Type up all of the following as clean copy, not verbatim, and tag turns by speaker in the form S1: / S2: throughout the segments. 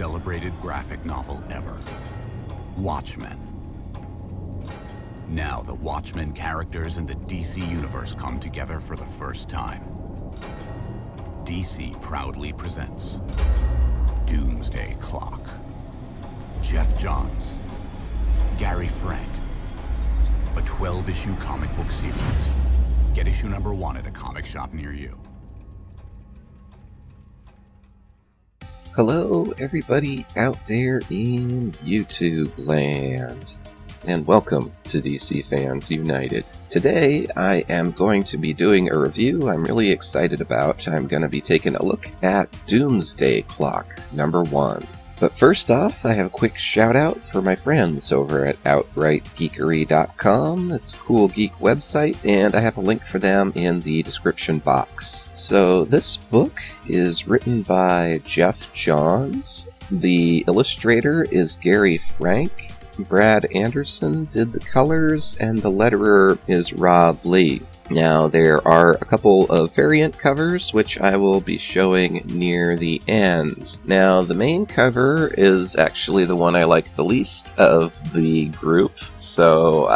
S1: celebrated graphic novel ever, Watchmen. Now the Watchmen characters in the DC universe come together for the first time. DC proudly presents Doomsday Clock. Geoff Johns, Gary Frank, a 12-issue comic book series. Get issue number 1 at a comic shop near you.
S2: Hello, everybody out there in YouTube land, and welcome to DC Fans United. Today, I am going to be doing a review I'm really excited about. I'm going to be taking a look at Doomsday Clock, number 1. But first off, I have a quick shout out for my friends over at OutrightGeekery.com. It's a cool geek website, and I have a link for them in the description box. So this book is written by Geoff Johns. The illustrator is Gary Frank. Brad Anderson did the colors, and the letterer is Rob Lee. Now, there are a couple of variant covers, which I will be showing near the end. Now, the main cover is actually the one I like the least of the group, so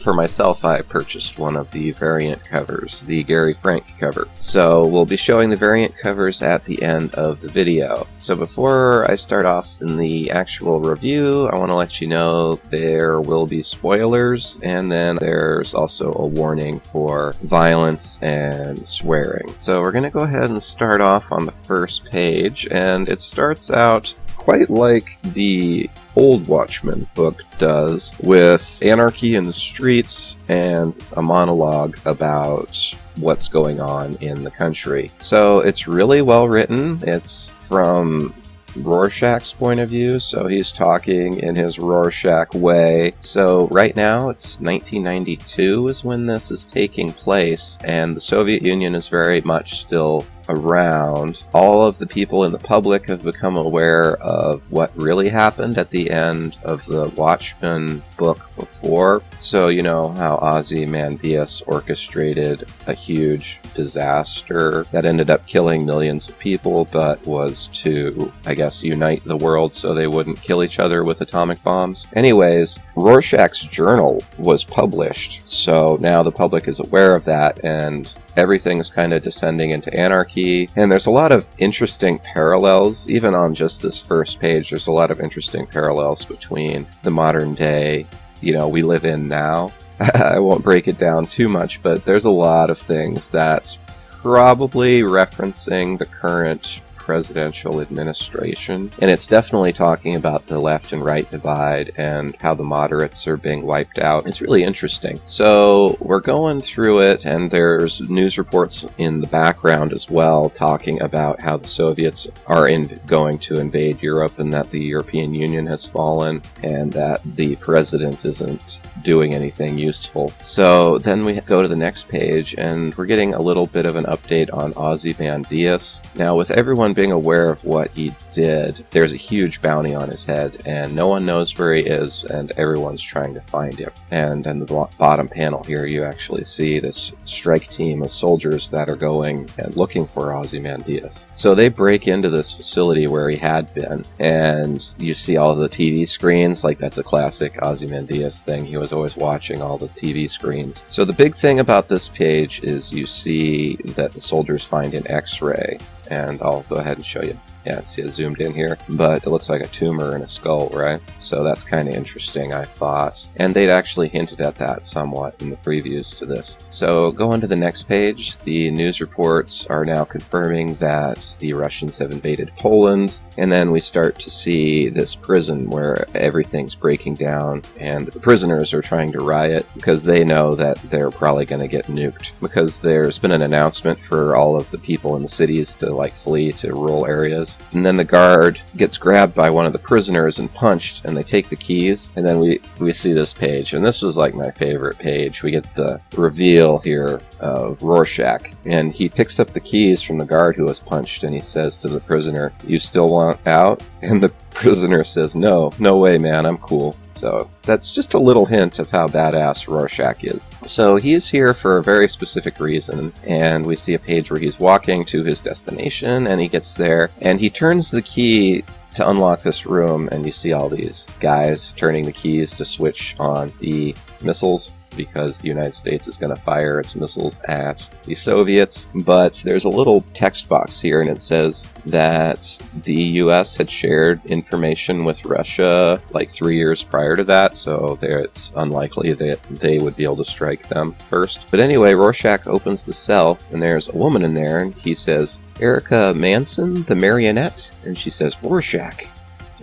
S2: for myself, I purchased one of the variant covers, the Gary Frank cover. So, we'll be showing the variant covers at the end of the video. So, before I start off in the actual review, I want to let you know there will be spoilers, and then there's also a warning for violence and swearing. So we're going to go ahead and start off on the first page, and it starts out quite like the old Watchmen book does, with anarchy in the streets and a monologue about what's going on in the country. So it's really well written. It's from Rorschach's point of view, so he's talking in his Rorschach way. So right now it's 1992 is when this is taking place, and the Soviet Union is very much still around. All of the people in the public have become aware of what really happened at the end of the Watchmen book before. So you know how Ozymandias orchestrated a huge disaster that ended up killing millions of people, but was to, I guess, unite the world so they wouldn't kill each other with atomic bombs. Anyways, Rorschach's journal was published, so now the public is aware of that, and everything's kind of descending into anarchy. And there's a lot of interesting parallels, even on just this first page, there's a lot of interesting parallels between the modern day, we live in now. I won't break it down too much, but there's a lot of things that's probably referencing the current presidential administration, and it's definitely talking about the left and right divide and how the moderates are being wiped out. It's really interesting. So we're going through it, and there's news reports in the background as well talking about how the Soviets are going to invade Europe, and that the European Union has fallen, and that the president isn't doing anything useful. So then we go to the next page, and we're getting a little bit of an update on Ozymandias. Now, with everyone being aware of what he did, there's a huge bounty on his head, and no one knows where he is, and everyone's trying to find him. And in the bottom panel here, you actually see this strike team of soldiers that are going and looking for Ozymandias. So they break into this facility where he had been, and you see all the TV screens, like that's a classic Ozymandias thing. He was always watching all the TV screens. So the big thing about this page is you see that the soldiers find an X-ray, and I'll go ahead and show you. Yeah, see it zoomed in here, but it looks like a tumor in a skull, right? So that's kind of interesting, I thought. And they'd actually hinted at that somewhat in the previews to this. So going to the next page, the news reports are now confirming that the Russians have invaded Poland, and then we start to see this prison where everything's breaking down, and the prisoners are trying to riot because they know that they're probably going to get nuked, because there's been an announcement for all of the people in the cities to flee to rural areas. And then the guard gets grabbed by one of the prisoners and punched, and they take the keys, and then we see this page, and this was like my favorite page. We get the reveal here of Rorschach, and he picks up the keys from the guard who was punched, and he says to the prisoner, "You still want out?" And the prisoner says, no way, man, I'm cool. So that's just a little hint of how badass Rorschach is. So he's here for a very specific reason, and we see a page where he's walking to his destination, and he gets there, and he turns the key to unlock this room, and you see all these guys turning the keys to switch on the missiles, because the United States is going to fire its missiles at the Soviets. But there's a little text box here, and it says that the US had shared information with Russia like 3 years prior to that, so it's unlikely that they would be able to strike them first. But anyway, Rorschach opens the cell, and there's a woman in there, and he says, "Erica Manson, the marionette?" And she says, "Rorschach."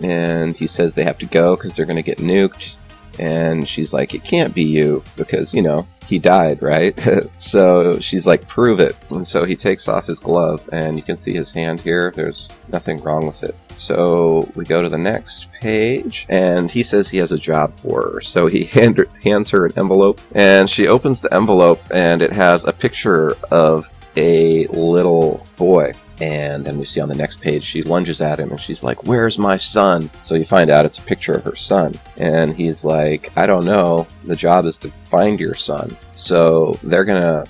S2: And he says they have to go because they're going to get nuked. And she's like, "It can't be you, because, you know, he died, right?" So she's like, "Prove it." And so he takes off his glove, and you can see his hand here. There's nothing wrong with it. So we go to the next page, and he says he has a job for her. So he hands her an envelope, and she opens the envelope, and it has a picture of a little boy. And then we see on the next page, she lunges at him and she's like, "Where's my son?" So you find out it's a picture of her son. And he's like, "I don't know. The job is to find your son." So they're going to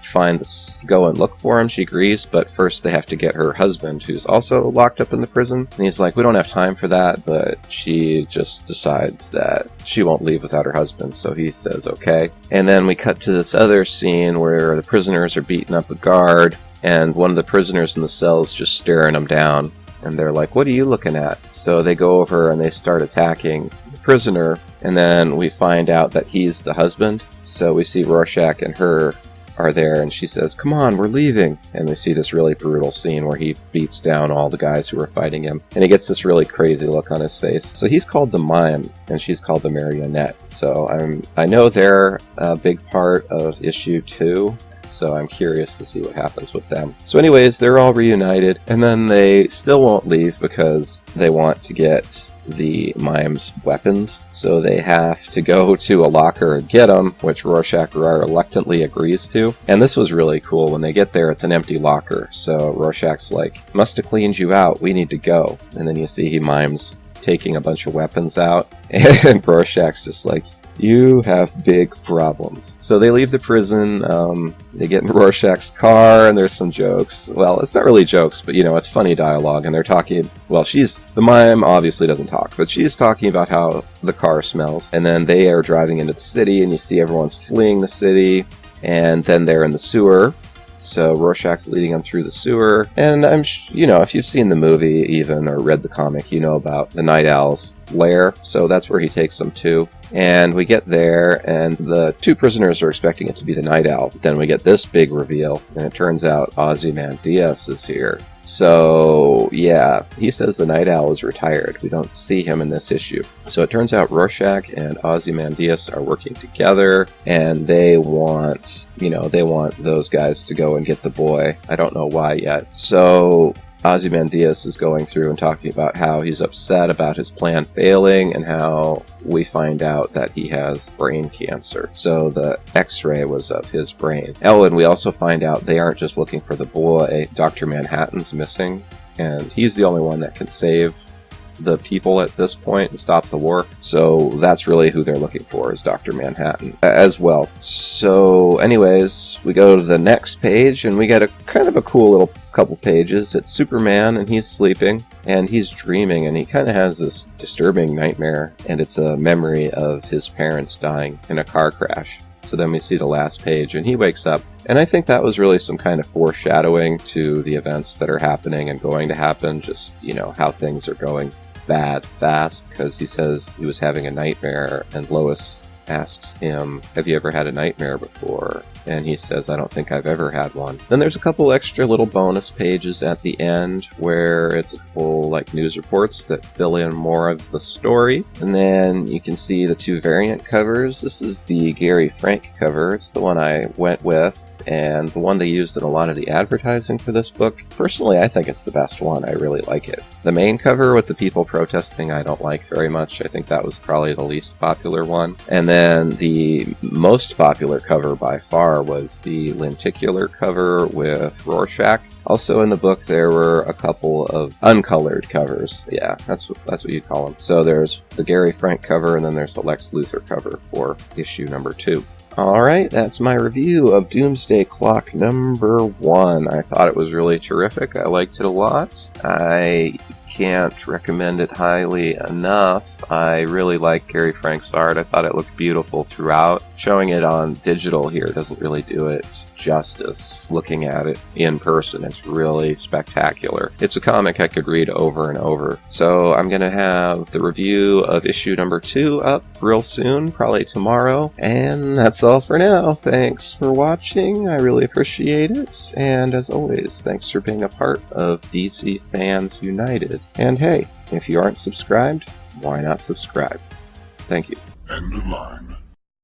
S2: go and look for him. She agrees, but first they have to get her husband, who's also locked up in the prison. And he's like, "We don't have time for that," but she just decides that she won't leave without her husband. So he says, okay. And then we cut to this other scene where the prisoners are beating up a guard. And one of the prisoners in the cell is just staring them down. And they're like, "What are you looking at?" So they go over and they start attacking the prisoner. And then we find out that he's the husband. So we see Rorschach and her are there. And she says, "Come on, we're leaving." And we see this really brutal scene where he beats down all the guys who are fighting him. And he gets this really crazy look on his face. So he's called the Mime, and she's called the Marionette. So I know they're a big part of issue 2. So I'm curious to see what happens with them. So anyways, they're all reunited, and then they still won't leave because they want to get the Mime's weapons. So they have to go to a locker and get them, which Rorschach reluctantly agrees to. And this was really cool. When they get there, it's an empty locker. So Rorschach's like, "Must have cleaned you out. We need to go." And then you see he mimes taking a bunch of weapons out. And Rorschach's just like, "You have big problems." So they leave the prison, they get in Rorschach's car, and there's some jokes. Well, it's not really jokes, but, you know, it's funny dialogue, and they're talking, well, the Mime obviously doesn't talk, but she's talking about how the car smells. And then they are driving into the city, and you see everyone's fleeing the city, and then they're in the sewer. So Rorschach's leading them through the sewer, and if you've seen the movie even or read the comic, you know about the Night Owl's lair. So that's where he takes them to. And we get there, and the two prisoners are expecting it to be the Night Owl. But then we get this big reveal, and it turns out Ozymandias is here. So, yeah, he says the Night Owl is retired. We don't see him in this issue. So it turns out Rorschach and Ozymandias are working together, and they want those guys to go and get the boy. I don't know why yet. So Ozymandias is going through and talking about how he's upset about his plan failing, and how we find out that he has brain cancer. So the x-ray was of his brain. Oh, and we also find out they aren't just looking for the boy. Dr. Manhattan's missing, and he's the only one that can save the people at this point and stop the war. So that's really who they're looking for, is Dr. Manhattan as well. So anyways, we go to the next page, and we get a kind of a cool little couple pages. It's Superman, and he's sleeping, and he's dreaming, and he kind of has this disturbing nightmare, and it's a memory of his parents dying in a car crash. So then we see the last page, and he wakes up. And I think that was really some kind of foreshadowing to the events that are happening and going to happen, just, how things are going bad fast, because he says he was having a nightmare, and Lois asks him, "Have you ever had a nightmare before?" And he says, "I don't think I've ever had one." Then there's a couple extra little bonus pages at the end where it's a couple news reports that fill in more of the story. And then you can see the two variant covers. This is the Gary Frank cover. It's the one I went with, and the one they used in a lot of the advertising for this book. Personally, I think it's the best one. I really like it. The main cover with the people protesting, I don't like very much. I think that was probably the least popular one. And then the most popular cover by far was the lenticular cover with Rorschach. Also in the book, there were a couple of uncolored covers. Yeah, that's what you'd call them. So there's the Gary Frank cover, and then there's the Lex Luthor cover for issue number 2. Alright, that's my review of Doomsday Clock number 1. I thought it was really terrific. I liked it a lot. I can't recommend it highly enough. I really like Gary Frank's art. I thought it looked beautiful throughout. Showing it on digital here doesn't really do it justice. Looking at it in person, it's really spectacular. It's a comic I could read over and over. So I'm going to have the review of issue number 2 up real soon, probably tomorrow. And that's all for now. Thanks for watching. I really appreciate it. And as always, thanks for being a part of DC Fans United. And hey, if you aren't subscribed, why not subscribe? Thank you.
S1: End of line.